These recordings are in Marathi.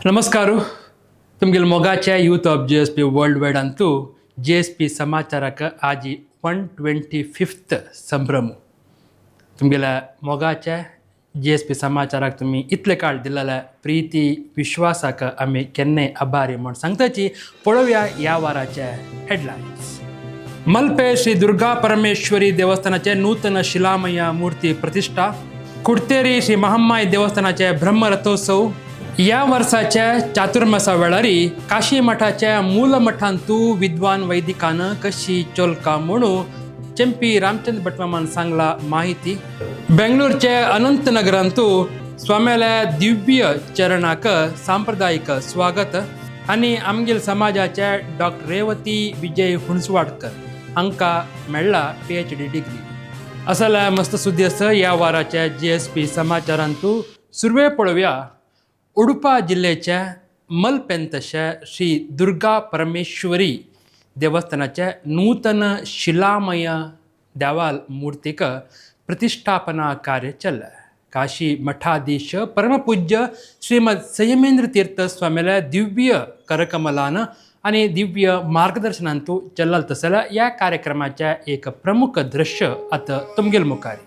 नमस्कार तुमगे मोगाच्या youth of JSP world wide अंतू JSP समाचारक आज 125th संभ्रम तुमगेला मोगाच्या JSP समाचाराक तुम्ही इतले काळ दिलेल्या प्रीती विश्वासाक आम्ही केन्ने आभारी म्हणून सांगताची पळोवया या वाराच्या हेडलाईन्स. मल्पे श्री दुर्गा परमेश्वरी देवस्थानाचे नूतन शिलामय मूर्ती प्रतिष्ठा. कुडतेरी श्री महामाई देवस्थानाचे ब्रह्मरथोत्सव. या वर्षाच्या चातुर्मासा वेळारी काशी मठाच्या मूल मठांतू विद्वान वैदिकानं कशी चोलका म्हणू चेंपी रामचंद्र भटमामान सांगला माहिती. बेंगळूरचे अनंतनगरांतू स्वाम्याला दिव्य चरणाक सांप्रदायिक स्वागत आणि आमगेल समाजाच्या डॉक्टर रेवती विजय हुणसवाडकर हांका मेळ्ळा PhD डिग्री. असला मस्त सुद्दी आसा या वाराच्या JSP समाचारांतू. सुरवे पळोवया उडुपा जिल्ह्याच्या मलपेंतशा श्री दुर्गा परमेश्वरी देवस्थानाच्या नूतन शिलामय देवाल मूर्तिक प्रतिष्ठापना कार्य चल. काशी मठाधीश परमपूज्य श्रीमद संयमेंद्र तीर्थ स्वामीला दिव्य करकमलान आणि दिव्य मार्गदर्शनांतू चलल तसला या कार्यक्रमाच्या एक प्रमुख दृश्य आता तुमगेल मुखारी.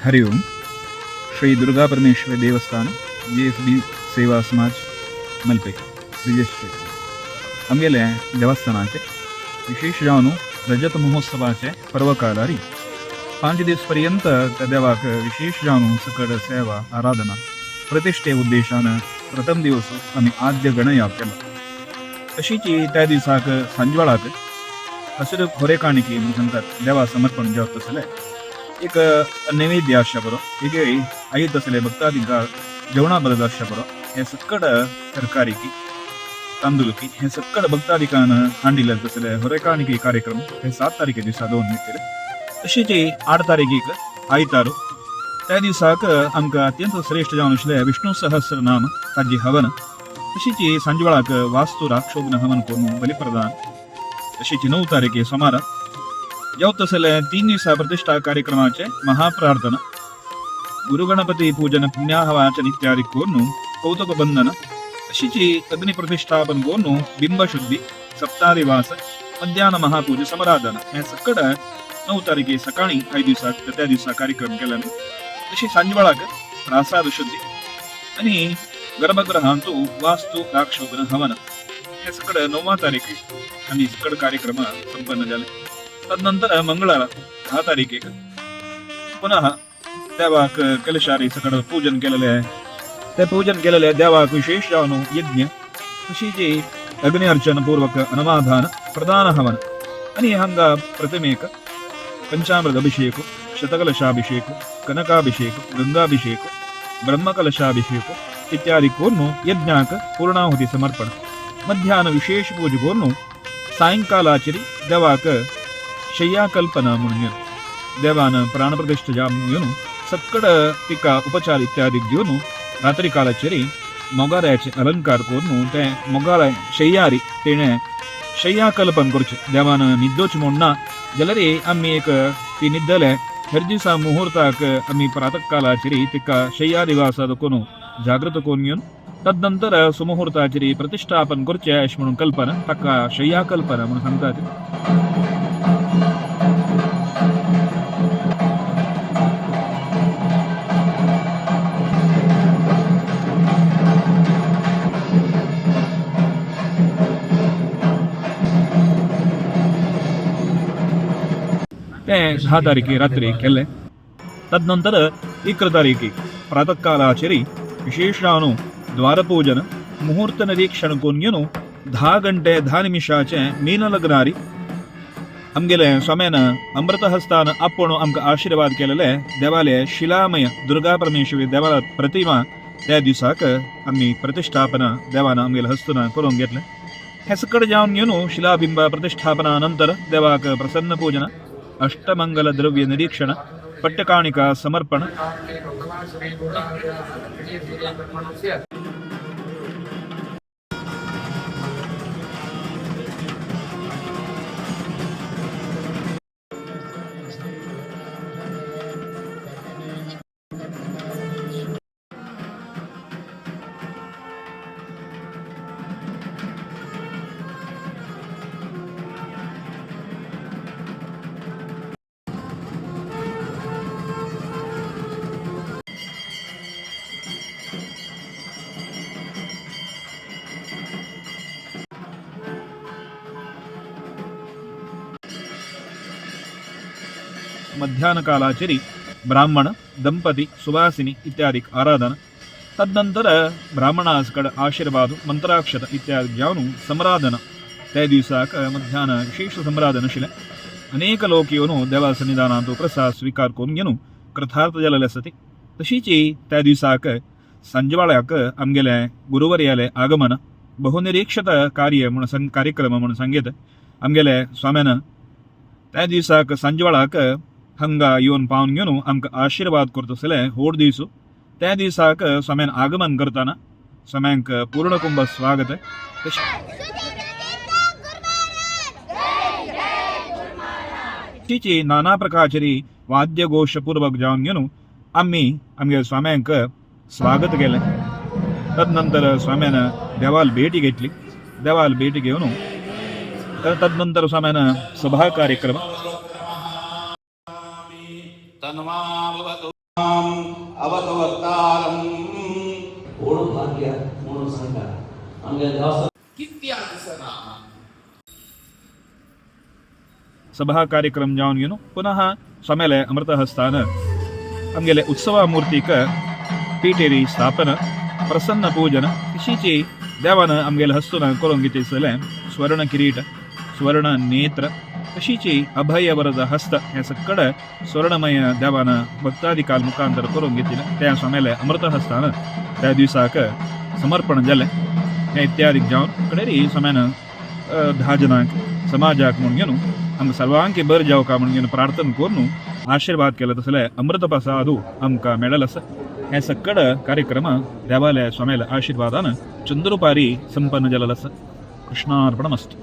हरिओम. श्री दुर्गा परमेश्वर देवस्थान JSB सेवा समाज मलपे रिजिस्ट्रेशन आमगेले देवस्थानाचे विशेष जावन रजत महोत्सवाचे पर्वकालारी 5 दीस पर्यंत त्या देवाक विशेष जावन सकड सेवा आराधना प्रतिष्ठे उद्देशान प्रथम दिवस आम्ही आद्य गणयाप केला. तशीची त्या दिसाक सांजवाळाक हसर खोरे काणिकी म्हणून सांगतात देवा समर्पण जेवत तसले एक नैवेद्य आशा बरो एक आई तसले भक्तादिका जेवणा बरद आशा बरो हे सक्कड तरकारीकी तांदूळकी हे सक्कड भक्तादिकान हांडिले तसले होरेकाणिकी कार्यक्रम हे 7 तारखे दिसा दोन निघतले. तशीची 8 तारखेक आयतारू त्या दिसाक आमकां अत्यंत श्रेष्ठ जावन आशिल्ले विष्णू सहस्रनाम ताजी हवन. तशीची सांजवाळाक वास्तू राक्षोग्न हवन करून बलिप्रदान. तशीची 9 तारखे सोमारा जेवत तसले 3 दिवसा प्रतिष्ठा कार्यक्रमाचे महाप्रार्थना गुरुगणपती पूजन पुण्याहवाचन इत्यादी करून कौतुक बंधन. तशीची अग्नि प्रतिष्ठापन करून बिंबशुद्धी सप्तादिवास मध्यान महापूजा समराधन हे सकड 9 तारखे सकाळी 5 दिवसाक त्या दिवसा कार्यक्रम केल्याने. तशी सांजवाळाक प्रासाद शुद्धी आणि गर्भगृहांतू वास्तू राक्षोग्न हवन हे सकड 9 तारखे आणि सकड कार्यक्रम संपन्न झाले. तदनंतर मंगळवार 10 तारखेक पुन्हा देवाक कलशारी सकड पूजन केलेले आहे. ते पूजन केलेले देवाक विशेष जावन यज्ञ तशीची अग्नि अर्चन पूर्वक अनवाधान प्रधान हवन आणि हांगा प्रतिमेक पंचामृत अभिषेक शतकलशाभिषेक कनकाभिषेक गंगाभिषेक ब्रह्मकलशाभिषेक इत्यादी करून यज्ञाक पूर्णाहुती समर्पण. मध्याह्न विशेष पूजा करून सायंकालाचरी देवाक शय्या कल्पना म्हणून देवान प्राणप्रतिष्ठ घेऊन सक्कड तिका उपचार इत्यादी घेऊन रात्री कालाचेरी मोगाऱ्याचे अलंकार करून ते मोगारा शय्यारी तेणे शय्या कल्पन करचे देवान निद्दोच म्हणना जाल्यार आम्ही एक ती निद्दले हेर दिसा मुहूर्ताक आम्ही प्रातः कालाचेरी तिका शय्या दिवासात करून जागृत करून घेऊन तदनंतर सुमुहूर्ताचेरी प्रतिष्ठापन करचे अशी म्हणून कल्पना ताका शय्या कल्पना म्हणून सांगतात. ते 10 तारखे रात्री केले. तदनंतर 11 तारखे प्रातः कालाचेरी विशेष जावन द्वारपूजन मुहूर्त निरीक्षण करून घेऊन 10 घंटे 10 निमिषाचे मीन लग्नारी आमगेले स्वाम्यान अमृतहस्तान आपण आमकां आशीर्वाद केलेले देवालय शिलामय दुर्गा परमेश्वरी देवाला प्रतिमा त्या दिसाक आम्ही प्रतिष्ठापना देवान आमगेले हस्तन करून घेतले. हे सकट जाऊन येऊन शिलाबिंब प्रतिष्ठापनानंतर देवाक प्रसन्न पूजन, अष्टमंगल द्रव्य निरीक्षण, पट्टकाणिका समर्पण, मध्याह्न कालाचरी ब्राह्मण, ದಂಪತಿ, ಸುವಾಸಿನಿ ಇತ್ಯಾದಿ ಆರಾಧನ. तदनंतर ब्राह्मणासकड आशीर्वाद, मंत्राक्षत इत्यादी जाऊन संराधन. त्या दिवसाक मध्यान विशेष संराधन शिले. अनेक लोक येऊन देवा सन्निधानात प्रसाद स्वीकार करून घेऊन कृतार्थ झालेले असते. तशीच त्या दिवसाक संजवाळ्याक आमगेले गुरुवर्याले आगमन बहुनिरीक्षित कार्य म्हणून कार्यक्रम म्हणून सांगेत. आमगेले स्वाम्यान त्या दिवसाक संजवाळाक हंगा येऊन पावन घेऊन आमकां आशीर्वाद करतसले होड दिवसू. त्या दिवसाक स्वाम्यान आगमन करताना स्वाम्यांक पूर्ण कुंभ स्वागत. तशीच नाना प्रकारची वाद्यघोषपूर्वक जाऊन घेऊन आम्ही आमगे स्वाम्यांक स्वागत केले. तदनंतर स्वाम्यान देवाल भेटी घेतली. देवाल भेटी घेऊन तदनंतर स्वाम्यान सभा कार्यक्रम ಅವತವತಾರಂ ಓಡು ಭಾಗ್ಯ ಮೂರು ಸಂಘ ಹಂಗೆ ದಾಸ सभा कार्यक्रम जाऊन घेऊन पुनः स्वाम्याले अमृतहस्तान आमगेले उत्सव मूर्तीक पिटेरी स्थापन, प्रसन्न पूजन. तशीच देवान आमगेले हस्तून करून घेतले स्वर्ण किरीट, स्वर्ण नेत्र, तशीच अभयवरद हस्त हे सकड स्वर्णमय देवान भक्तादी काल मुखांतर करून घेतले. त्या स्वाम्याले अमृतहस्तान त्या दिवसाक समर्पण झाले. हे इत्यादी जाऊन कडेरी स्वाम्यान 10 जणांक समाजाक म्हणून घेऊन आमकां सर्वांकी बर जाव का म्हणून घेऊन प्रार्थना करून आशीर्वाद केला. तसले अमृत प्रसादू आमकां मेळल आसा. हे सकड कार्यक्रम देवालय स्वाम्याला आशीर्वादान चंद्रुपारी संपन्न झालेला आसा. कृष्णार्पणमस्तु.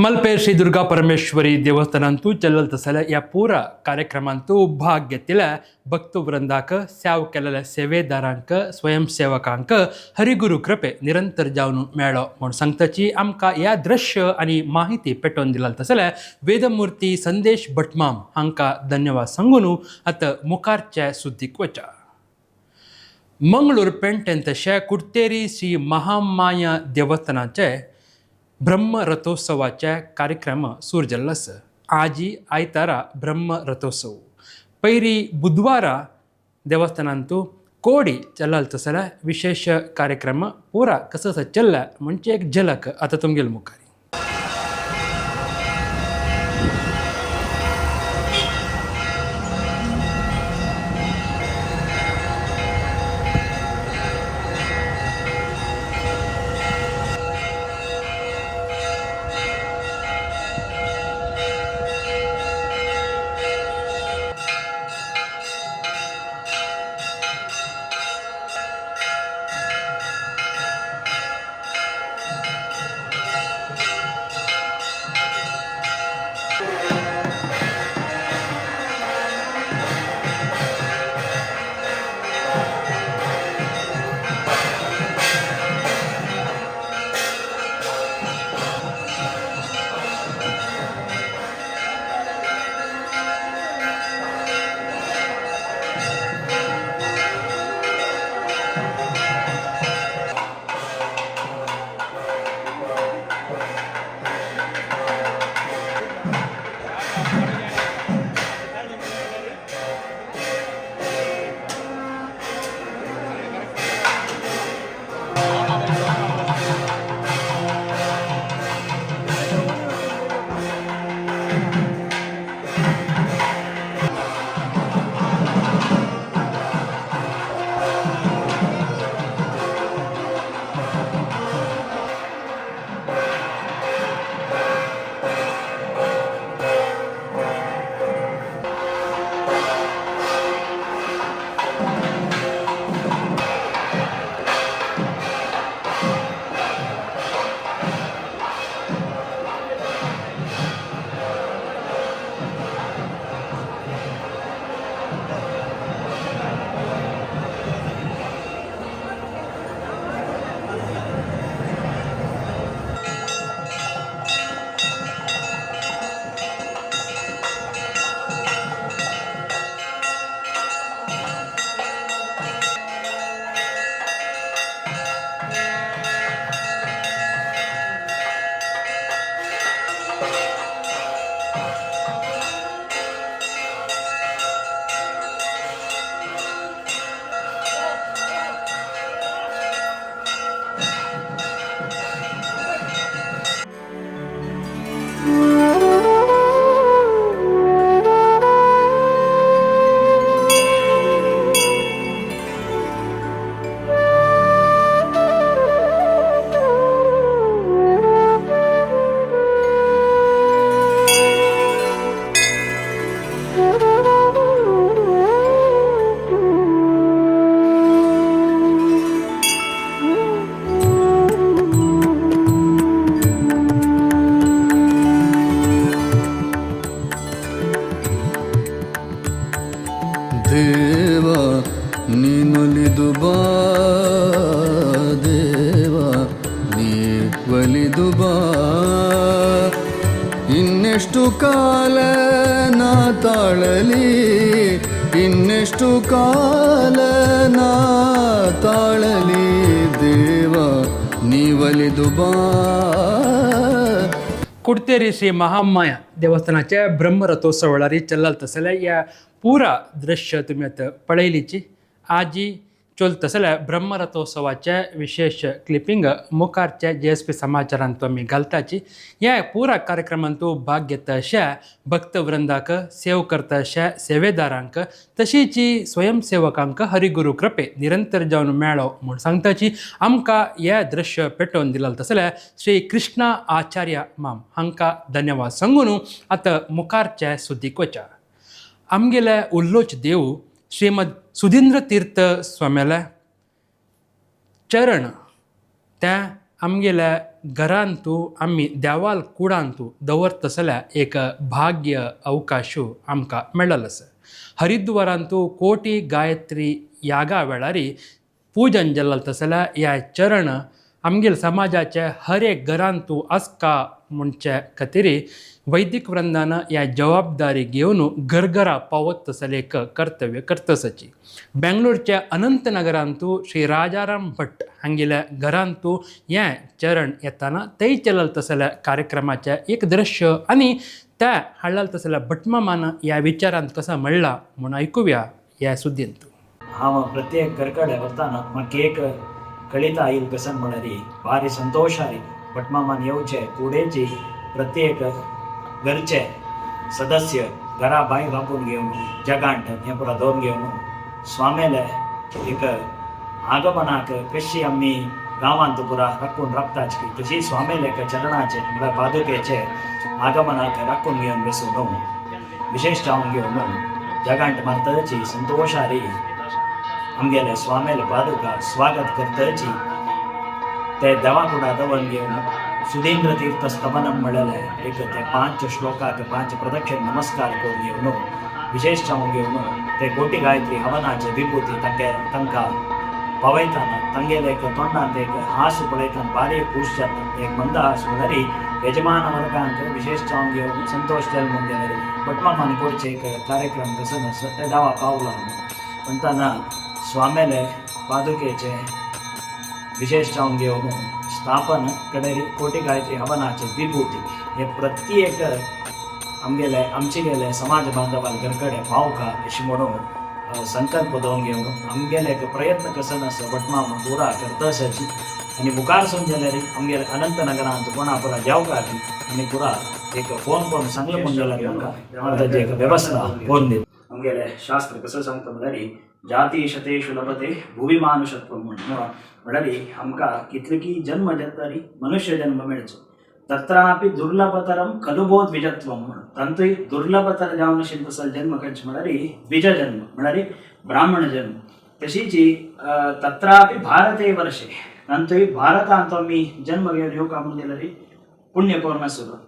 मलपेर श्री दुर्गा परमेश्वरी देवस्थानांतू चलल तसल्या या पुरा कार्यक्रमांतू भाग घेतलेल्या भक्तवृंदाक सेव केलेल्या सेवेदारांक स्वयंसेवकांक हरिगुरू कृपे निरंतर जावन मेळ्ळो म्हूण सांगताची आमकां ह्या दृश्य आनी माहिती पेटोवन दिला. तसल्या वेदमूर्ती संदेश भटमाम हांकां धन्यवाद सांगून आतां मुखारचे सुद्दीक वचा. मंगळूर पेंटेन तशें कुर्तेरी श्री महामाया देवस्थानाचे ब्रह्म रथोत्सवाचे कार्यक्रम सुरू जाल्लो आसा. आजी आयतारा ब्रह्म रथोत्सव. पयरी बुधवारा देवस्थानांतू कोडी चलल तसल्या विशेष कार्यक्रम पुरा कसो चल्ला म्हणजे एक झलक आतां तुमगेले मुखार. ಇನ್ನೆಷ್ಟು ಕಾಲ ನಾ ತಾಳಲಿ, ಇನ್ನೆಷ್ಟು ಕಾಲ ನಾ ತಾಳಲಿ, ದೇವ ನೀವಲಿದು ಬಾ. कुडतेरी श्री महामाया देवस्थानाच्या ब्रह्मरथोत्सव वेळारी चल्लाल तसले या पुरा दृश्य तुम्ही आता पळयलीची. आजी चलता जाल्यार ब्रह्मरथोत्सवाचे विशेष क्लिपिंग मुखारच्या JSP समाचारांत तुम्ही घालताची. ह्या पुरा कार्यक्रमांत तूं भाग घेता अशा भक्तवृंदाक, सेव करता अशा सेवेदारांक, तशीच स्वयंसेवकांक हरिगुरू कृपे निरंतर जावन मेळो म्हूण सांगताची. आमकां हें दृश्य पेटोवन दिलां तसल्यार श्री कृष्णा आचार्य माम हांकां धन्यवाद सांगून आतां मुखारच्या सुदीक वचा. आमगेले उल्लोच देव श्रीमद सुधींद्र तीर्थ स्वाम्याले चरण त्या आमगेल्या घरांतू आमी देवाल कुडांतू दवरता जाल्यार एक भाग्य अवकाशू आमकां मेळ्ळलो आसा. हरिद्वारांतू कोटी गायत्री यागा वेळारी पूजन जाल्लें जाल्यार ह्या चरण आमगेल समाजाचे हर एक घरांतू आसका म्हणचे खातीर वैदिक वृंदान ह्या जबाबदारी घेवन घरघरा पावत तसले एक कर्तव्य करतसाची. बेंगलोरच्या अनंतनगरांतू श्री राजाराम भट हांगेल्या घरांतू हें चरण येताना थंय चलल तसल्या कार्यक्रमाचे एक दृश्य आनी त्या हाडलाल तसल्या भटमामान ह्या विचारांत कसा म्हणला म्हूण आयकुया ह्या सुद्दींत. हांव प्रत्येक घरकडे वताना म्हाका एक कळिता आईल कसन म्हणरी भारी संतोष आली. भटमामान येवचे फुडेची प्रत्येक घरचे सदस्य घरा भायर राखून घेवन जगांट हें पुरा दवरून घेवन स्वामेले एक आगमनाक कशी आमी गांवांत पुरा राखून राखताची तशी स्वामेले चरणाचे म्हळ्यार पादुकेचे आगमनाक राखून घेवन बसून विशेष जावन घेवन जगांट मारताची संतोषारी आमगेले स्वामेले पादुका स्वागत करताची ते देवाकुडा दवरून घेवन सुधींद्र तीर्थ स्तवनम म्हणलेले एक ते 5 श्लोकाक 5 प्रदक्षिण नमस्कार करून घेवन विशेष जावन घेवन ते कोटी गायत्री हवनाचे विभूती तांकां पावयताना तांगेले एक तोंडांत एक हास पळयताना बारीक खूश जाता. एक मंद हास म्हणरी यजमान वर्गांक विशेष जावन घेवन संतोष जल्म गेले. भटमामान कोरचे एक कार्यक्रम कसो आसा ते देवा पावला म्हणटाना स्वामेले पादुकेचे विशेष जावन घेवन स्थापन कडेरी कोटी गायत्री हवनाचे विभूती हे प्रत्येक आमचे गेले समाज बांधवाल घरकडे पावका अशी म्हणून संकल्प दवरून घेवन आमगेले एक प्रयत्न कसन आसा भटमाम पुरा करतासाची. आनी मुखार सून जाल्यार आमगेले अनंतनगरांत कोणा पुरा जेवकाची आनी पुरा एक फोन करून सांगलें म्हण जाल्यार म्हाका ताची एक वेवस्था करून दिली. आमगेले शास्त्र कसं सांगता म्हळ्यार जाती शतेषु लभते भुवी मानुषत्व म्हळ्यार आमकां कितलेकी जन्म जातरी मनुष्य जन्म मेळचो तत्रापि दुर्लभतरम खलुबो द्विजत्वम म्हणून तांतूय दुर्लभतर जावन अशें तसले जन्म खंयचे म्हळ्यार द्विज जन्म म्हळ्यार ब्राह्मण जन्म. तशीच तत्रापि भारते वर्षे तांतूय भारतांत आमी जन्म घेवन येवका म्हण जाल्यार पुण्य करून आसलो.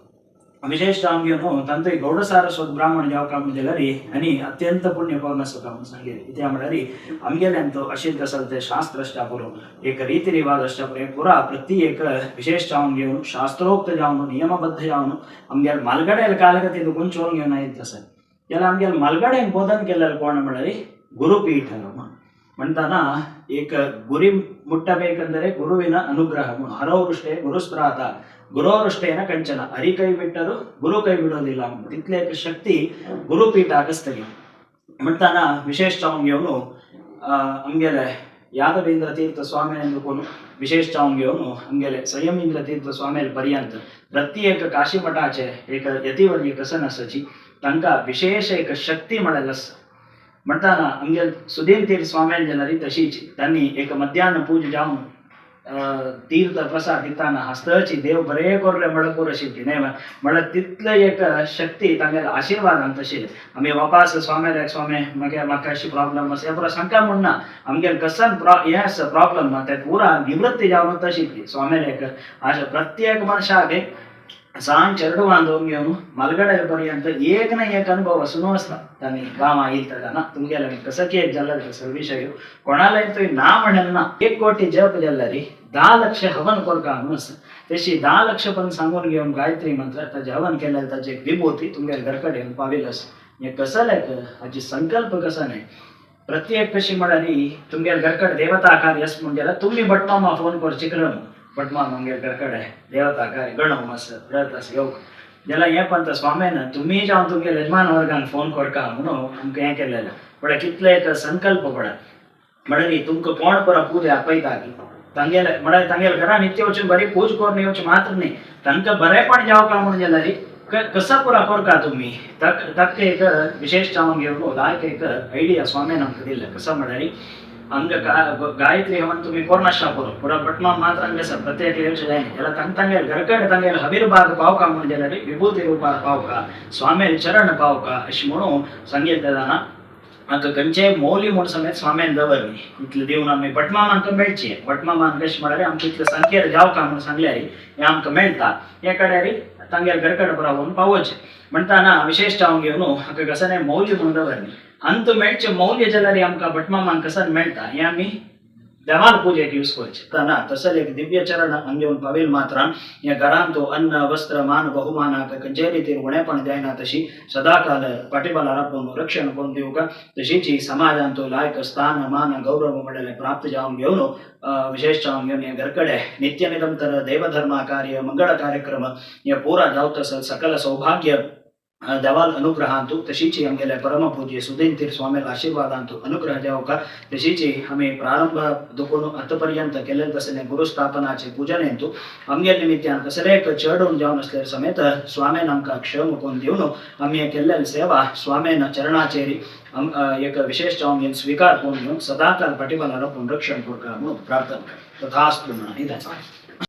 विशेष जावन घेवन तांतूय गौडसारस्वत ब्राह्मण जावका म्हण जाल्यार आनी अत्यंत पुण्य करून आसोका म्हूण सांगलें. कित्याक म्हळ्यार आमगेल्यान तो अशें तसले ते शास्त्र आसच्या पुरो एक रिती रिवाज आसच्या पुरो पुरा प्रत्येक विशेष जावन घेवन शास्त्रोक्त जावन नियमबद्ध जावन आमगेल मालगड्याल कालगती गुंचोवन घेवन आयिल्ले आसा. जाल्यार आमगेल मालगड्यान बोधन केलेलें कोण म्हळ्यार गुरुपीठ म्हणटाना एक गुरी मुट्टबेकंदरे गुरुविನ ಅನುಗ್ರಹ ಹರವೃಷ್ಟೇ ಗುರುಸ್ಪ್ರಾತ ಗುರೋರುಷ್ಟೇನ ಕಂಚನ ಹರಿ ಕೈ ಬಿಟ್ಟರು ಗುರು ಕೈ ಬಿಡೋದಿಲ್ಲ तितले एक शक्ती गुरुपीठ ಆಗಸ್ತಗೆ म्हणटाना विशेष जावन घेवन आमगेले यादवेंद्र तीर्थ स्वामी अंदुकोन विशेष जावन घेवन आमगेले संयमेंद्र तीर्थ स्वामी पर्यंत प्रत्येक काशी मठाचे एक यतिवर्य कसन आसाची तांकां विशेष एक शक्ती मेळ्ळेली आसा. म्हणटाना आमगे सुधीर तीर्थ स्वामी जाल्यार तशीच तांणी एक मध्यान पूज जावन तीर्थ प्रसाद दिताना हस्तची देव बरें कोरले म्हणून अशी न्हय म्हळ्यार तितले एक शक्ती तांगेले आशिर्वादान तशी आमी वापस स्वामी म्हाका अशी प्रॉब्लम आसा हे पुरो सांगता म्हणना आमगे कसन हें आसा प्रॉब्लम ते पुरा निवृत्ती जावन तशी स्वामीक अशें प्रत्येक मनशाक सांज चरड बांधून घेवन मालगडे पर्यंत एक ना एक अनुभव असून आसता तांणी गांवां येता ना तुमगेले कसं केक जाल्यार सर विशय कोणालाय तुवें ना म्हणेल ना 1 कोटी जप जाल्यार 10 लाख हवन कोरका म्हणून आसा. तशी 10 लक्ष पण सांगून घेऊन गायत्री मंत्र ताचे हवन केलेलं ताची एक विभूती तुमगे घरकडे येऊन पाविलस. हे कसं लायक हाची संकल्प कसा नाही प्रत्येक कशी म्हणाली तुमगे घरकडे देवता कार्य असं म्हणजे तुम्ही भटमामा फोन कर चिकरण भटमा मंगे घरकडे देवता कार्य गणव मस रथ अस योग ज्याला हे पण तर स्वामीनं तुम्ही जाऊन तुमगे यजमान वर्गान फोन करका म्हणून आमकां हें केलेलं पण कितले एक संकल्प पडा म्हणाली तुमकां कोण परा पूज आपयता की तांगेल म्हळ्यार तांगेल घरा नित्य वचून बरी पूज करून येवची मात्र न्ही तांकां बरेपण जावका म्हणून जाल्यार कसा पुरा करका तुम्ही तक एक विशेष जावन घेवन लायक एक आयडिया स्वामीन आमकां दिल्लें कसं म्हळ्यार आमकां गायत्री हवन तुम्ही कोर्नाशा पुरो पुरा भटमा मात्र कसं प्रत्येक येवचें जायना जाल्यार तांगेल घरकडे तांगेल हबीरबाग पावका म्हणून जाल्यार विभूती रुपार पावका स्वामील चरण पावका अशें म्हणून सांगितलें जाणा आमकां खंयचेय मौली म्हूण समेत स्वाम्यान दवरली इतलें दिवन आमी भटमाम आमकां मेळचें भटमामान कशें म्हळ्यार आमकां इतलें संख्येर जावका म्हणून सांगल्यार हें आमकां मेळटा हे कडेन तांगेल घरकडे रावून पावोवचें म्हणटाना विशेश जावन घेवन आमकां कसाय मौली म्हणून दवरली अंत मेळचें मौल्य जाल्यार आमकां भटमामान कसन मेळटा हें आमी देवाल पूजेक यूज करचें ताना तसले एक दिव्य चरण अंगेवन पावेल मात्रान ह्या घरान तो अन्न वस्त्र मान बहुमानाक खंयचे रितीन उणेपण जायना तशी सदाकाल पाठीबला राखून रक्षण करून दिवका तशीची समाजान तो लायक स्थान मान गौरव म्हणलेले प्राप्त जावन घेवन विशेष जावन घेवन हे घरकडे नित्य निरंतर देवधर्म कार्य मंगळ कार्यक्रम हे पुरा जावतस सकल सौभाग्य देवाल अनुग्रहांतू तशीची आमगेले परमपूज्य सुधीन तीर स्वामील आशीर्वादांतू अनुग्रह जावका तशीची आमी प्रारंभ दुखून आतापर्यंत केलेले तसले गुरुस्थापनाचे पूजन हेतू आमगे निमित्यान कसले एक चढून जावन असले समेत स्वामीन आमकां क्षम करून दिवन आमी हे केल्लेली सेवा स्वामीन चरणाचेरी एक विशेष जावन घेवन स्वीकार करून घेवन सदाकाल पाठीबला राखून रक्षण करता म्हणून प्रार्थना करता तथास्तु म्हणून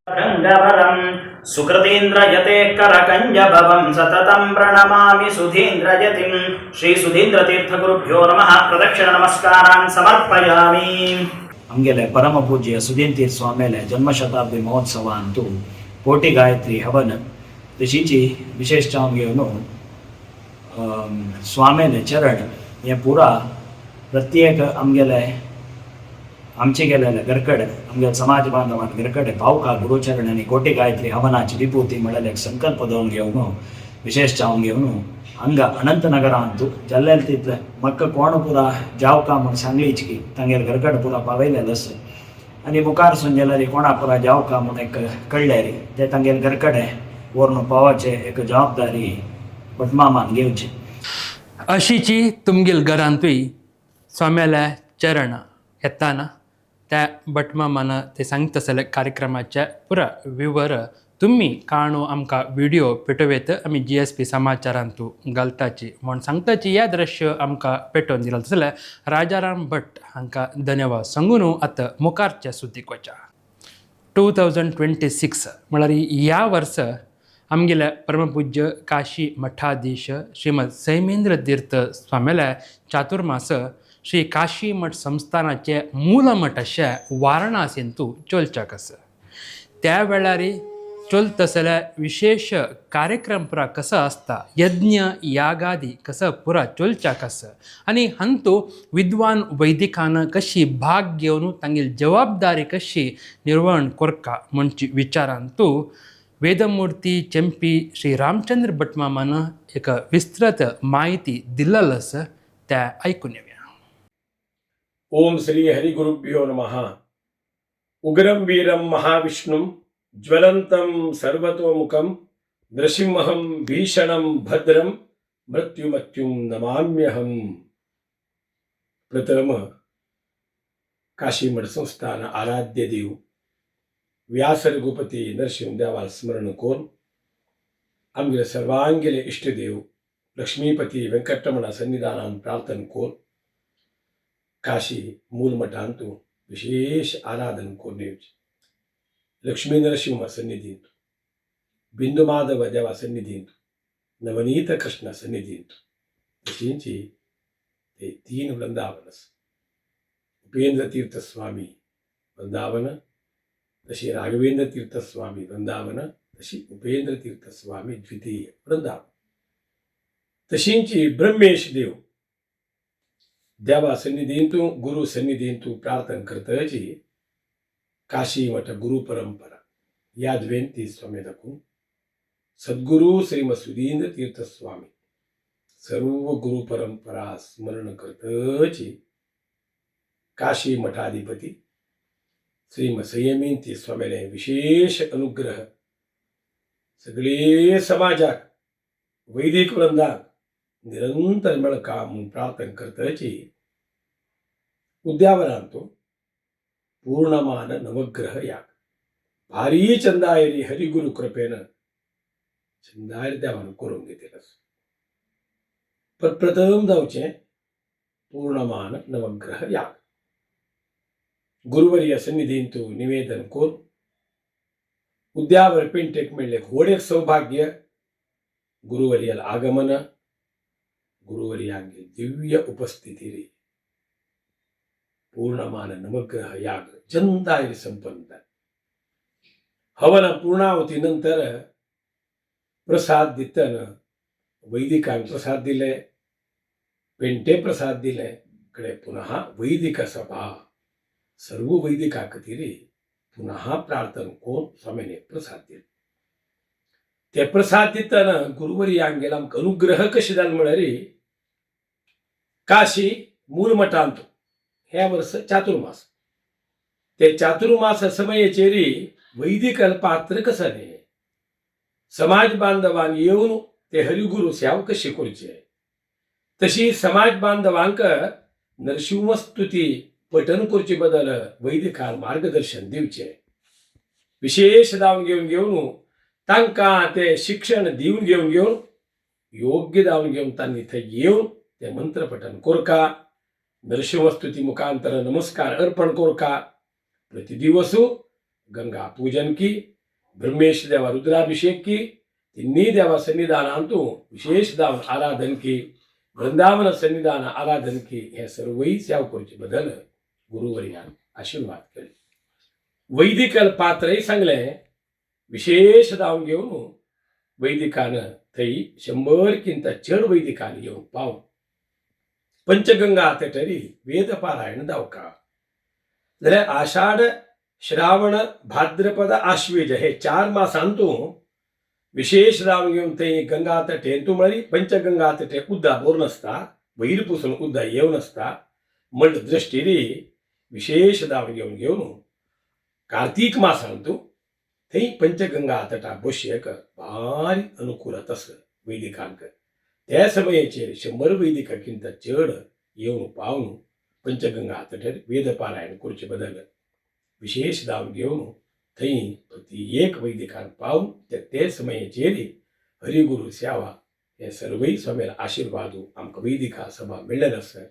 रंगवरं सुकृतीन्द्रयते करकञ्जभवं सततं प्रणमामि सुधीन्द्रयतिं श्री सुधीन्द्रतीर्थगुरुभ्यो नमः प्रदक्षिण नमस्कारान् समर्पयामि आमगेले परमपूज्य सुधींतीर स्वामेले जन्मशताब्दी महोत्सवांतू कोटी गायत्री हवन तशीची विशेष जावन घेवन स्वामेले चरण हे पुरा प्रत्येक आमगेले आमचे गेलेले घरकडे आमगे समाज बांधवान घरकडे पावका गुरुचरण आनी कोटी गायत्री हवनाची विभूती म्हळ्यार एक संकल्प दवरून घेवन विशेष जावन घेवन हांगा अनंतनगरांतू जाल्लेले तितले म्हाका कोण पुरा जावका म्हूण सांगलीच की तांगेर घरकडे पुरा पावयलेले आस आनी मुखारसून जाल्यार कोणा पुरा जावका म्हूण एक कळ्ळें ते तांगेर घरकडे व्हरून पावोवचे एक जबाबदारी भटमामान घेवची अशीची तुमगेल घरांतूय स्वाम्याल्या चरण येताना त्या भटमामान ते सांगता आसले कार्यक्रमाच्या पुरा विवर तुम्ही काणू आमकां व्हिडिओ पेटोवेत आमी GSP समाचारांतू घालताची म्हण सांगताची या दृश्य आमकां पेटोवन दिला जाल्यार राजाराम भट हांकां धन्यवाद सांगून आतां मुखारच्या सुतीक वचा 2026 म्हळ्यार ह्या वर्सा आमगेल्या परमपूज्य काशी मठाधीश श्रीमद सैमेंद्र तीर्थ स्वाम्याल्या चातुर्मास श्री काशी मठ संस्थानाचे मूल मठ अशे वाराणसींतू चलच्याक आसा त्या वेळार चलतसल्या विशेष कार्यक्रम पुरा कसो आसता यज्ञ यागादी कसं पुरा चलच्याक आसा आनी हांतू विद्वान वैदिकान कशी भाग घेवन तांगेली जबाबदारी कशी निर्वहण करका म्हणची विचारांतू वेदमूर्ती चेंपी श्री रामचंद्र भटमामान एक विस्तृत माहिती दिल्लेली आसा त्या आयकून येवया. ओम श्री हरिगुरुभ्यो नमः. उग्रं वीरं महाविष्णुं ज्वलन्तं सर्वतोमुखं नृसिंहं भीषणं भद्रं मृत्युमत्युं नमाम्यहं. प्रथम काशी मठ संस्थान आराध्य देव व्यास रघुपती नरसिंहदेवा स्मरण करून आमगे सर्वांगेले इष्टदेव लक्ष्मीपती वेंकटरमण सन्निधानान प्रार्थना करून काशी मूल मठांतू विशेष आराधन करून येवची. लक्ष्मी नरसिंह सन्निधींत बिंदू माधव देवा सन्निधींत नवनीत कृष्ण सन्निधींत तशींची ते 3 वृंदावन उपेंद्र तीर्थ स्वामी वृंदावन तशी राघवेंद्र तीर्थ स्वामी वृंदावन तशी उपेंद्र तीर्थ स्वामी द्वितीय वृंदावन तशींची ब्रह्मेश देव देवा सन्निधींतू गुरु सन्निधींतू प्रार्थना करतची काशी मठ गुरु परंपरा याद विनंती स्वामी दाखवून सद्गुरू श्रीमद सुधींद्र तीर्थ स्वामी सर्व गुरु परंपरा स्मरण करतची काशी मठाधिपती श्रीमद संयमींती स्वामीने विशेष अनुग्रह सगळे समाजाक वैदिक वृंदाक निरंतर मिळका म्हणून प्रार्थना करतची उद्यावर आणतो पूर्णमान नवग्रह याग भारी चंदायरी हरिगुरु कृपेनं चंदायर देवानं करून घेतलंच पण प्रथम जाऊचे पूर्णमान नवग्रह याग गुरुवर्य सन्निधीन तू निवेदन कोर उद्यावर पेंटेक मिळले घोडे सौभाग्य गुरुवर्याल आगमन गुरुवर्यांगे दिव्य उपस्थिती रे पूर्णमान नवग्रह याग चंदायरी संपन्न हवन पूर्णावती नंतर प्रसाद दितन वैदिकांक प्रसाद दिले पेंटे प्रसाद दिले कडे पुन्हा वैदिक सभा सर्व वैदिका कतिरे पुन्हा प्रार्थना कोण स्वामीने प्रसाद दिले ते प्रसाद दिताना गुरुवरी यांगेला अनुग्रह कशी जाल म्हणारे काशी मूल मठांतो ह्या वर्ष चातुर्मास ते चातुर्मास समयाचे रे वैदिक पात्र कसं नाही समाज बांधवान येऊन ते हरिगुरु सेवा कशी करूचे तशी समाज बांधवांक नरसिंहस्तुती पठन करचे बदल वैदिकान मार्गदर्शन दिवचे विशेष दावन घेऊन तांका ते शिक्षण दिवन घेऊन योग्य दावन घेऊन त्यांनी थंय येऊन ते मंत्र पठन कोरका नरसिंहस्तुती मुखांतर नमस्कार अर्पण कोरका प्रतिदिवसू गंगा पूजन की ब्रह्मेश देवा रुद्राभिषेक की तिन्ही देवा सन्निधान आणतो विशेष दावन आराधन की वृंदावन सन्निधान आराधन की हे सर्वही सेवकांचे बदल गुरुवर्यान आशीर्वाद केले वैदिक पात्रही सांगले विशेष दावन घेऊन वैदिकान थई 100 किंत चढ वैदिकान येऊन पाहून पंचगंगा तटरी वेद पारायण दावका जरा आषाढ श्रावण भाद्रपद आश्वेज हे 4 मासांतू विशेष दावन घेऊन ते गंगा तटे तू म्हणाली पंचगंगा तटे उद्दा बोर नसता वैर पुसून उद्दा येऊ नसता मंड दृष्टीरी विशेष दावन घेऊन कार्तिक मासांतू थंय पंचगंगा तटा बसयेक भारी अनुकूलत अस वैदिकांक त्या समयाचेर 100 वैदिकांकिंत चड येवन पावन पंचगंगा तटेर वेद पारायण करचे बदल विशेष दावन घेऊन थंय प्रति एक वैदिकान पावन ते समयाचेर हरिगुरु सेवा हे सर्वही स्वामीला आशीर्वादू आमकां वैदिका सभा मिळलेलं आसा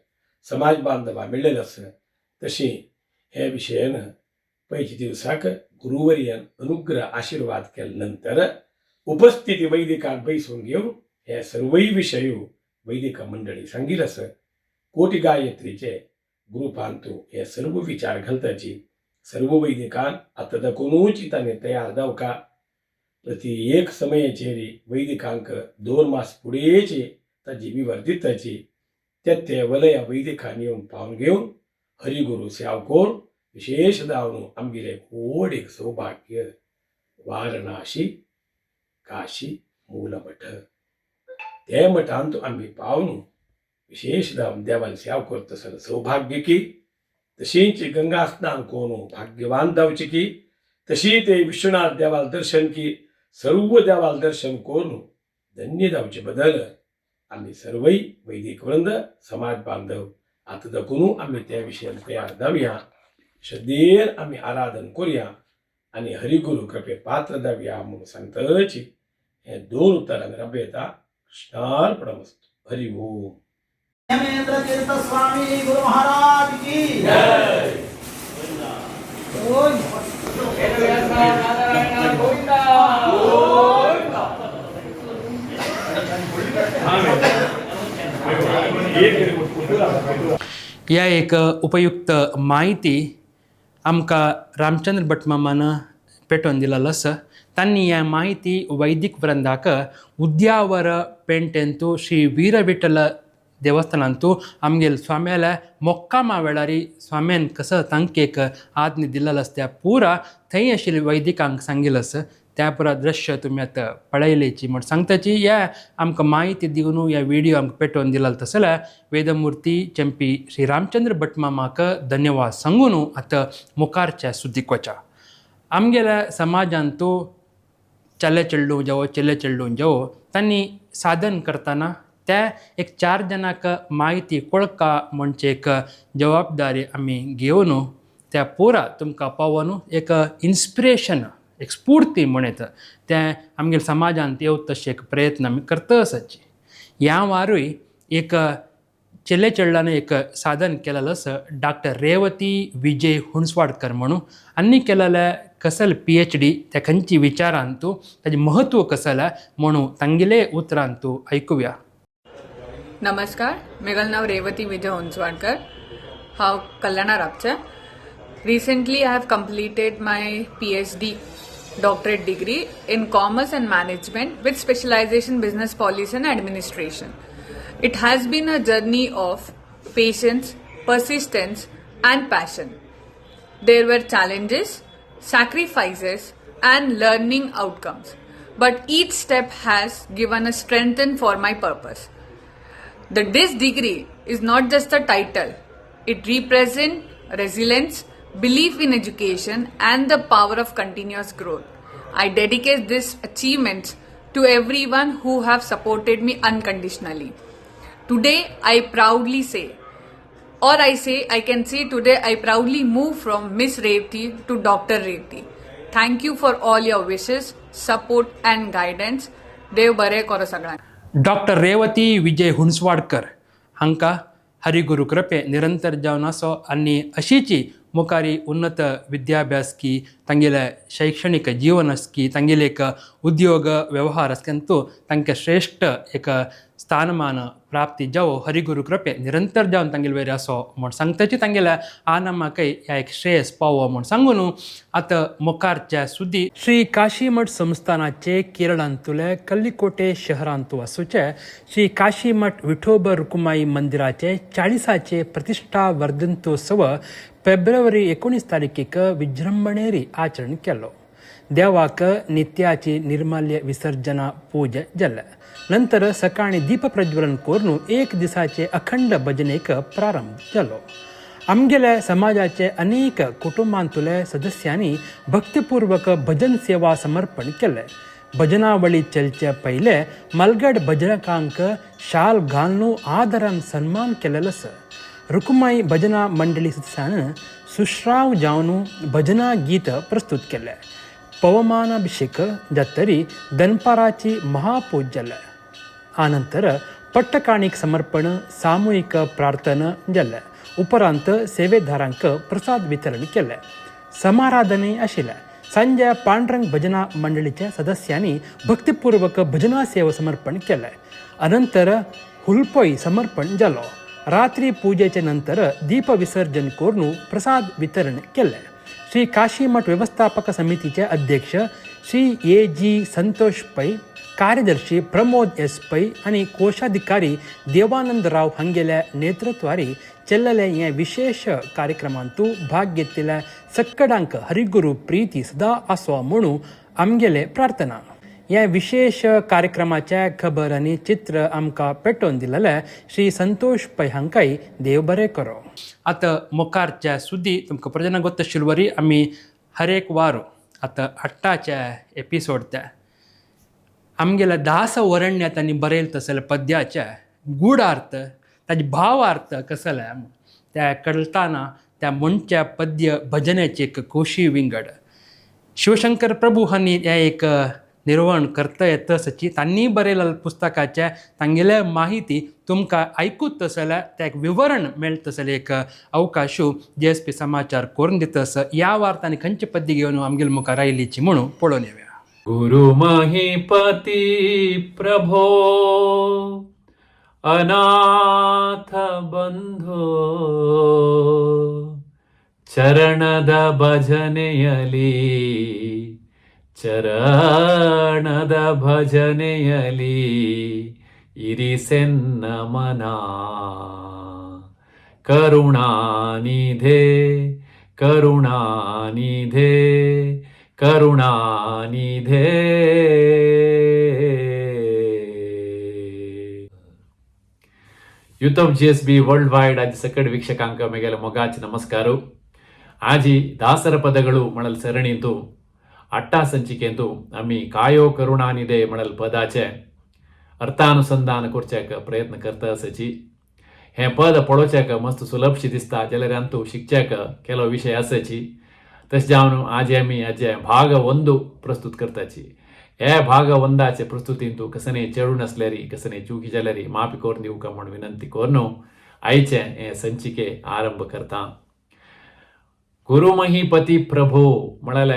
समाज बांधवा मिळलेलं आसा तशी हे विशयान पैकी दिवसाक गुरुवर्यान अनुग्रह आशीर्वाद केल्या नंतर उपस्थिती वैदिकान बैसून घेऊन हे सर्वही विषय वैदिक मंडळी सांगितलं आसा कोटी गायत्रीचे ग्रुपांतू हे सर्व विचार घालताची सर्व वैदिकान आता दाखवूनच ताने तयार दावका प्रति एक समयाचेरी वैदिकांक 2 मास पुढेचे ताची विवर्धिताची ते वलया वैदिकान येऊन पावन घेऊन हरिगुरु सेवकोर विशेष दावन आमगेले व्हड एक सौभाग्य वारणासी काशी मूल मठ ते मठांत आम्ही पावन विशेष दावन देवान सेवा करता सौभाग्य की तशीच गंगा स्नान कोण भाग्यवान जावचे की तशी ते विश्वनाथ देवाल दर्शन की सर्व देवाल दर्शन करून धन्य जावचे बदल आम्ही सर्वही वैदिक वृंद समाज बांधव आता दाखवून आम्ही त्या विषयान तयार जाऊया श्रद्धेन आम्ही आराधन करूया आणि हरिगुरु कृपे पात्र जाऊया म्हणून सांगतची हे 2 उत्तरांक रब्यता कृष्णार्पणमस्तु हरि ओम हेमेंद्र तीर्थ स्वामी गुरु महाराज की जय या एक उपयुक्त माहिती आमकां रामचंद्र भट मामान पेटोवन दिलेलो आसा तांणी ह्या माहिती वैदिक वृंदाक उद्यावर पेंटेंतू श्री वीर विठ्ठल देवस्थानांतू आमगेल स्वाम्याला मोक्कामा वेळारी स्वाम्यान कसं तांकेक आज्ञे दिलेलो आसता पुरा थंय आशिल्ले वैदिकांक सांगिल्लें त्या पुरा दृश्य तुमी आतां पळयलेची म्हण सांगताची ह्या आमकां माहिती दिवन ह्या व्हिडिओ आमकां पेटोवन दिला तसल्या वेदमुर्ती चंपी श्री रामचंद्र भट मामाक धन्यवाद सांगून आतां मुखारच्या सुद्दीक वचा. आमगेल्या समाजान तो चले चेडूं जावं तांणी साधन करतना त्या एक 4 जाणांक माहिती कळका म्हणचे एक जबाबदारी आमी घेवन त्या पुरा तुमकां पावोवन एक इन्स्पिरेशन एक स्फूर्ती म्हणत त्या आमगे समाजांत येवं तशें एक प्रयत्न आमी करता आसाची. ह्या वारूय एक चेले चेडलांनी एक साधन केलेलं डॉक्टर रेवती विजय हुणसवाडकर म्हणून आनी केलेल्या कसल PhD त्या खंयची विचारांतू ताजें महत्व कसलें म्हणून तांगेले उतरांतू ऐकुया. नमस्कार, मेगल नाव रेवती विजय हुंचवाडकर. हांव कल्याणा राबचें. Recently, I have completed my PhD doctorate degree in Commerce and Management with specialization Business Policy and Administration. It has been a journey of patience, persistence, and passion. There were challenges, sacrifices, and learning outcomes, but each step has given a strength for my purpose. This degree is not just a title, it represents resilience, belief in education, and the power of continuous growth. I dedicate these achievements to everyone who have supported me unconditionally. Today, I proudly say, or I can say today, I proudly move from Miss Revati to Dr. Revati. Thank you for all your wishes, support, and guidance. देव बरें करो सगळ्यांक. डॉक्टर रेवती विजय हुणसवाडकर हांकां हरिगुरू कृपे निरंतर जावन आसो आनी अशीची मुखारी उन्नत विद्याभ्यास की तांगेले शैक्षणिक जीवन की तांगेले एक उद्योग व्यवहार आसकंतू तांकां श्रेष्ठ एक स्थानमान प्राप्ती जावो हरिगुरू कृपे निरंतर जावन तांगेले वयर आसो म्हण सांगताची तांगेल्या आनामाकय ह्या एक श्रेयस पावो म्हण सांगून आतां मुखारच्या सुद्दी श्री काशी मठ संस्थानाचे केरळांतले कल्लिकोटे शहरांतू आसूचे श्री काशी मठ विठोबा रुक्माई मंदिराचे 40चे प्रतिष्ठा वर्धंतोत्सव फेब्रुवारी 19 तारखेक विजृंभणेरी आचरण केलो. देवाक नित्याची निर्माल्य विसर्जना पूजा जाल्या. नंतर सकाळी दीप प्रज्वलन करून 1 दिसाचे अखंड भजनेक प्रारंभ जालो. आमगेल्या समाजाचे अनेक कुटुंबांतले सदस्यांनी भक्तिपूर्वक भजन सेवा समर्पण केले. भजनावळी चलचे पहिले मलगड भजनकांक शाल घालून आदरान सन्मान केलेलो रुक्माई भजना मंडळी सदस्यान सुश्राव जावन भजना गीत प्रस्तुत केले. पवमानाभिषेक जातरी दनपाराची महापूज जाल्या. आनंतर पट्टकाणीक समर्पण सामुहिक प्रार्थना जाल्या. उपरांत सेवेदारांक प्रसाद वितरण केले. समाराधने आशिल्ले. सांजे पांडुरंग भजना मंडळीच्या सदस्यांनी भक्तिपूर्वक भजना सेवा समर्पण केले. अनंतर हुलपई समर्पण जालो. रात्री पूजेचे नंतर दीप विसर्जन करून प्रसाद वितरण केले. श्री काशी मठ व्यवस्थापक समितीचे अध्यक्ष श्री A.G. संतोष पै, कार्यदर्शी प्रमोद S. पै आणि कोशाधिकारी देवानंद राव हांगेल्या नेतृत्वारी चल्लेले हे विशेष कार्यक्रमांतू भाग घेतिल्ल्या सक्कडांक हरिगुरू प्रीती सदा आसो म्हणून आमगेले प्रार्थना. ह्या विशेष कार्यक्रमाचे खबर आनी चित्र आमकां पेटोवन दिलेले श्री संतोष पै हांकांय देव बरें करो. आतां मुखारच्या सुद्दी तुमकां प्रजना गोत्त शिलवरी आमी हर एक वार आतां 8च्या एपिसोड त्या आमगेल्या 10 वरण्या तांणी बरयले तसले पद्याचे गूढ अर्थ ताजे भाव अर्थ कसले त्या कळटाना त्या म्हणच्या पद्य भजनेची एक खोशी विंगड शिवशंकर प्रभू हांणी ह्या एक निर्वहण करता येता सची तांणी बरयलेल्या पुस्तकाचे तांगेले माहिती तुमकां आयकूत तसले त्या एक विवरण मेळटा तसले एक अवकाश JSP समाचार करून दितस. ह्या वार तांणी खंयचे पद्य घेवन आमगेले मुखार आयलीची म्हणून पळोवन येवया. गुरु महीपती प्रभो अनाथ बंधो चरणद भजನೆಯಲಿ ಚರಣದ ಭಜನೆಯಲಿ ಇರಿಸೆನ್ನ ಮನ ಕರುಣಾನಿಧೆ करुणानिधे करुणानिधे. Youth of GSB world wide ಆಜಿ ಸಕಡ್ ವೀಕ್ಷಕಾಂಕ ಮೇಗೆಲ ಮೊಗಾಚ್ ನಮಸ್ಕಾರು. ಆಜಿ ದಾಸರ ಪದಗಳು ಮಳಲ್ ಸರಣಿಂತು ಅಟ್ಟಾ ಸಂಚಿಕೆಂದು ಅಮ್ಮಿ ಕಾಯೋ ಕರುಣಾನಿದೆ ಮಳಲ್ ಪದಾಚೆ अर्थानुसंधान करच्याक प्रयत्न करता आसाची. हें पद पळोवच्याक मस्त सुलभशी दिसता जाल्यार अंतू शिकच्याक केलो विशय आसाची. तशें जावन आज आमी हाजे भाग 1 प्रस्तुत करताची. हे भाग 1 प्रस्तुतींतू कसने चेडून आसल्यारी कसने चुकी जाल्यारी माफी कोरून दिवका म्हूण विनंती करून आयचे हे संचिके आरंभ करता. गुरुमहीपती प्रभो म्हळ्यार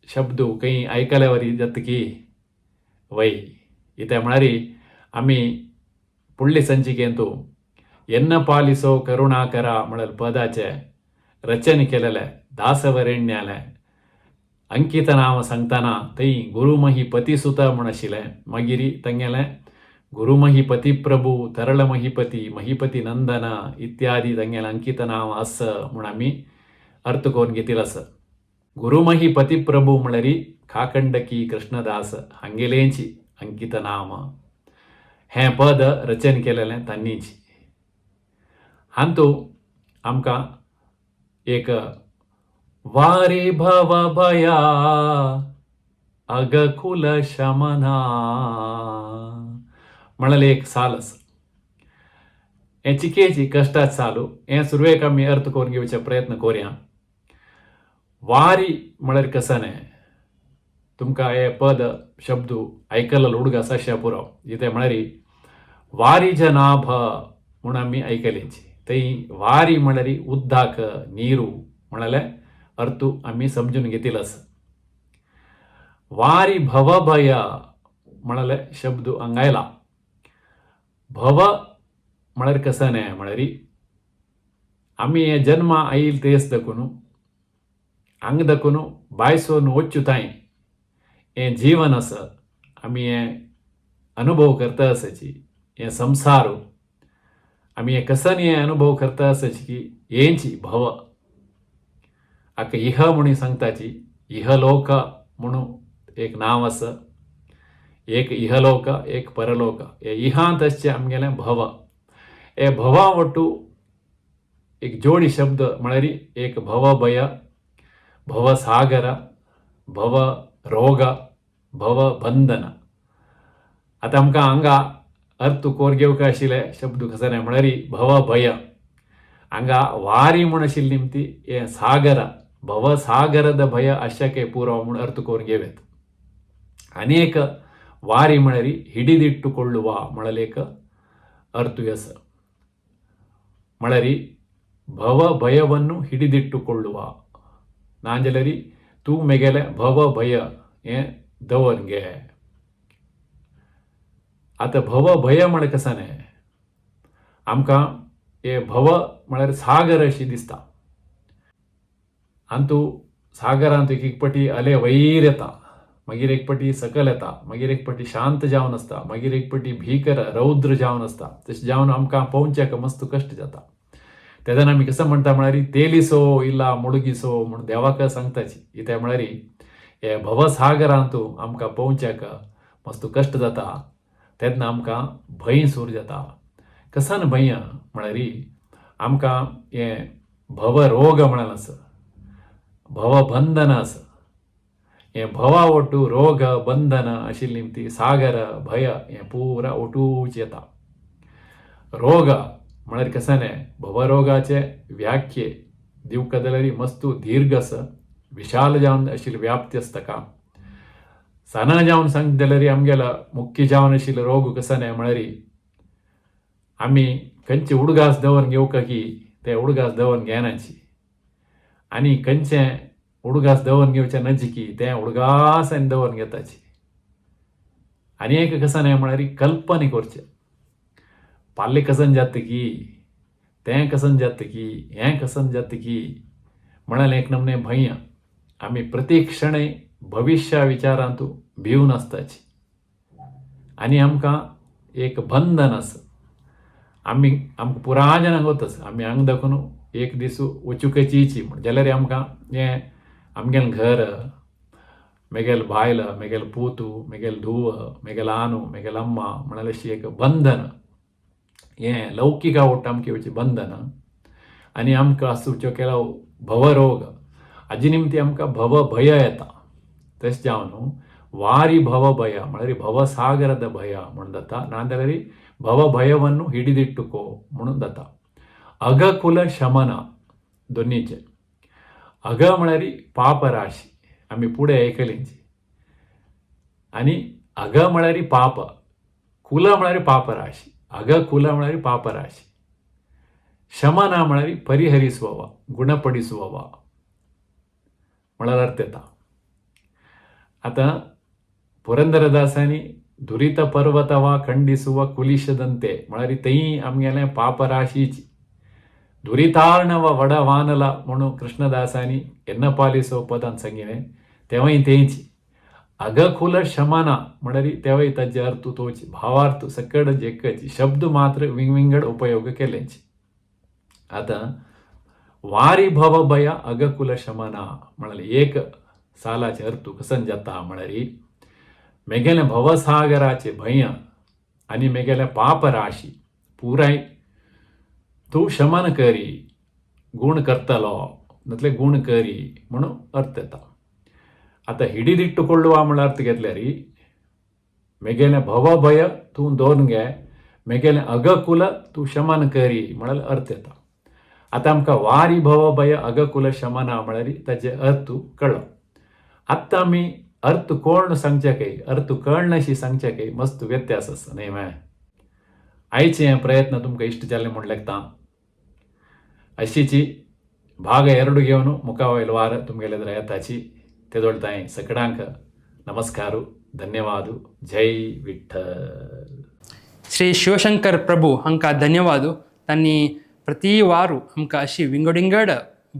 शब्द खंय आयकल्या वरी जातकी वय इथे म्हणारी आम्ही पुढली संचिकेंतू एन्न पालिसो करुणाकरा म्हणल पदाचे रचने केलेले दासवरेण्याले अंकित नाव सांगताना थंय गुरुमहीपती सुत म्हण आशिल्लें. मागीर तांगेलें गुरुमहीपती प्रभू तरळमहीपती महीपती नंदन इत्यादी तांगेलें अंकित नाव आस म्हूण आमी अर्थ करून घेतिल्लो आसा. गुरुमहीपती प्रभू म्हळ्यार काकंडकी कृष्णदास हांगेलेंची अंकित नाम. हें पद रचन केलेलें तांणीच. हांतू आमकां एक वारे भव भया अगकुल शमना म्हणलें एक साल आसा. हें चिकेची कश्टात सालू. हें सुरवेक आमी अर्थ करून घेवचे प्रयत्न करुया. वारी म्हळ्यार कसने तुमकां हे पद शब्द आयकल्लो हुडगा साश्या पुरो. इथे म्हळ्यार वारीज नाभ म्हूण आमी आयकलेची. थंय वारी म्हळ्यार उद्दाक नीरू म्हणाले अर्थ आमी समजून घेतिल्लो आसा. वारी भव भय म्हणाले शब्द हांगायला. भव म्हळ्यार कसने म्हळ्यार आमी हे जन्म आयिल्ले तेस दखून हांग दखून बायसोन वच्चू तांय हें जीवन आसा आमी हें अनुभव करता आसाची. हें संवसार आमी हें कसन हें अनुभव करता आसाची की हेंची भव हाका इह म्हणून सांगताची. इहलोक म्हणून एक नाव आसा. एक इहलोक एक परलोक. हे इहांत आसचें आमगेलें भव. हे भवा वटू एक जोडी शब्द म्हळ्यार एक भव भय भव सागर भव रोग भव बंधन. आतां आमकां हांगा अर्थ कोर घेवंक आशिल्ले शब्द कसने म्हळ्यार भव भय. हांगा वारी म्हूण आशिल्ली निमती हें सागर भव सागರದ भय अशके पुरो म्हूण अर्थ करून घेवेत. आनी एक वारी म्हळ्यार हिडिदिಟ್ಟುಕೊಳ್ಳುವ म्हळ्यार एक अर्थ आसा. म्हळ्यार भव भयವನ್ನು ಹಿಡಿದಿಟ್ಟುಕೊಳ್ಳುವ नाजाल्यार तूं मेगेलें भव भय हें दवर गे. आतां भव भय म्हळ्यार कसने आमकां हे भव म्हळ्यार सागर अशी दिसता. आनी तूं सागरांत एक पाटी अले वयर येता मागीर एक पाटी सकल येता मागीर एक पाटी शांत जावन आसता मागीर एक पाटी भीकर रौद्र जावन आसता. तशें जावन आमकां पोवच्याक मस्त कश्ट जाता. तेदन आमी कसं म्हणटा म्हळ्यार तेलिसो इल्ला मुडगिसो म्हूण देवाक सांगताची. इथे म्हळ्यार हे भवसागरांतू आमकां पोवच्याक मस्त कश्ट जाता. तेन्ना आमकां भंय सूर जाता. कसन भंय म्हळ्यार आमकां हे भवरोग म्हणून आसा भव बंधन आसा. हे भवा ओटू रोग बंधन आशिल्ली ती सागर भय हें पुरा ओटूच येता. रोग म्हळ्यार कसने भवरोगाचे व्याख्ये दिवंक जाल्यार मस्त दीर्घ आसा विशाल जावन आशिल्ली व्याप्ती आसा ताका. सन जावन सांगता जाल्यार आमगेलो मुख्य जावन आशिल्लो रोग कसने म्हळ्यार आमी खंयचे उडगास दवरून घेवका की ते उडगास दवरून घेनाची आनी खंयचे उडगास दवरून घेवचे नजी की ते उडगास आनी दवरून घेताची. आनी एक कसने म्हळ्यार कल्पने करचे पाल्ले कसन जातकी तें कसन जातकी हें कसन जातकी म्हणाल एक नमने भंय. आमी प्रत्येक क्षणे भविष्य विचारांतू भिवन आसताची आनी आमकां एक बंधन आसा. आमकां पुराय जाणांक वता आमी हांगा दाखोवन एक दीस वचूंकच येची म्हण जाल्यार आमकां हें आमगेलें घर मेगेल बायल मेगेल पूत मेगेल धुव मेगेल आनू मेगेल अम्मा म्हणाल अशी एक बंधन हें लौकीक आवडटा आमची येवची बंधन आनी आमकां आसूच्यो केलो भवरोग हाजे निमती आमकां भवभय येता तशें जावन वारी भवभय म्हळ्यार भवसागರದ ಭಯ म्हणून जाता नाजाल्यार भवभयವನ್ನು ಹಿಡಿದಿಟ್ಟುಕೋ म्हणून जाता अगकुल शमन दोनीचे अग म्हळ्यार पापराशी आमी पुढे आयकलींची आनी अग म्हळ्यार पाप कुल म्हळ्यार पापराशी अग कुल म्हळ्यार पापराशी शमन म्हळ्यार परिहरिಸುವವ गुणपಡಿಸುವವ म्हळ्यार अर्थ येता आता ಪುರಂದರದಾಸನಿ ದುರಿತ ಪರ್ವತವ ಖಂಡಿಸುವ ಕುಲಿಶದಂತೆ म्हळ्यार थंय आमगेलें पापराशीची दुरितार्णव वडवानला म्हणून कृष्णदासानी एन्नपालिसो पदान सांगिलें तेव्हाय तेंची अगकुल शमना म्हळ्यार तेव्हाय ताजे अर्थ तोची भावार्थ सकड जेकची शब्द मात्र विंगड उपयोग केलेंची आतां वारी भवभय अगकुल शमना म्हळ्यार एक सालाचे अर्थ कसन जाता म्हळ्यार मेगेलें भवसागराचे भय आनी मेगेलें पापराशी पुराय तूं शमन करी गुण करतलो नातले गुण करी म्हणून अर्थ येता आतां हिडिदिಟ್ಟುಕೊಳ್ಳುವ म्हळ्यार अर्थ घेतल्यार मेगेलें भवभय तूं दोन घे मेगेलें अगकुल तूं शमन करी म्हळ्यार अर्थ येता आतां आमकां वारी भवभय अगकुल शमना म्हळ्यार ताचे अर्थ कळ्ळो आत्तां आमी अर्थ कोण सांगच्याकय अर्थ कळनाशी सांगच्याकय मस्त व्यत्यास आसा न्ही मै आयचे प्रयत्न तुमकां इश्ट जाल्ले म्हूण लेखता अशीची भाग 2 घेवन मुखावयल वार तुमगेले एದುರು येताची तेदोळताय सकडांक नमस्कार धन्यवाद जय विठ्ठल श्री शिवशंकर प्रभू हांकां धन्यवाद तांणी प्रति वारू आमकां अशी विंगड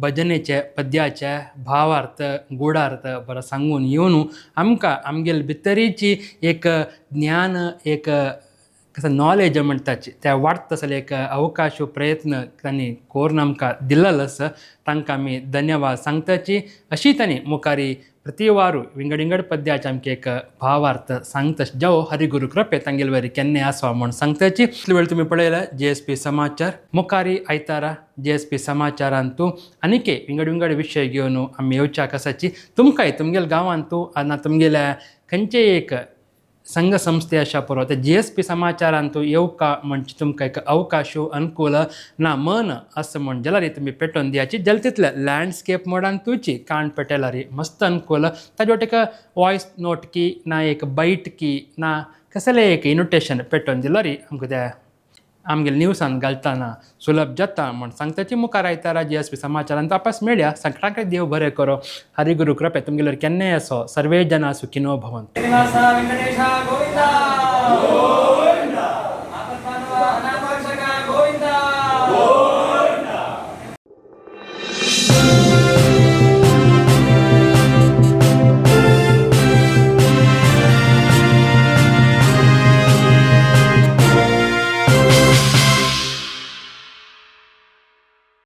भजनेचे पद्याचे भावार्थ गुडार्थ बरो सांगून येवन आमकां आमगेल भितरीची एक ज्ञान एक कसं नॉलेज म्हणटाची त्या वाडत तसले एक अवकाश प्रयत्न तांणी करून आमकां दिलेलो आसा तांकां आमी धन्यवाद सांगताची अशी तांणी मुखारी प्रति वारू विंगड पद्याचे आमकां एक भावार्थ सांगता जावं हरिगुरू कृपे तांगेल वरी केन्नाय आसवा म्हूण सांगताची इतले वेळ तुमी पळयला JSP समाचार मुखारी आयतारा JSP समाचारांतू आनीके विंगड विशय घेवन आमी येवच्याक आसाची तुमकांय तुमगेल्या गांवांतू ना तुमगेल्या खंयचेय एक संघ संस्थे अशा पुरो ते JSP समाचारांतू येवका म्हणजे तुमकां एक अवकाश अनुकूल ना मन असं म्हण जाल्यार तुमी पेटोवन दियाची जाल्यार तितले लँडस्केप मोडान तुची काण पेटयल्यार मस्त अनुकूल ताजे एक वॉयस नोट की ना एक बाईट की ना कसले एक इनोटेशन पेटोवन दिल्यार आमकां त्या आमगेले न्यूसान घालतना सुलभ जाता म्हण सांगताची मुखार आयतारा JSP समाचारांत तापास मेळया सगळ्यांक देव बरें करो हरिगुरू कृपे तुमगेल्यार केन्नाय असो सर्वे जना सुखिनो भवंतु श्रीनिवासा वेंकटेशा गोविंदा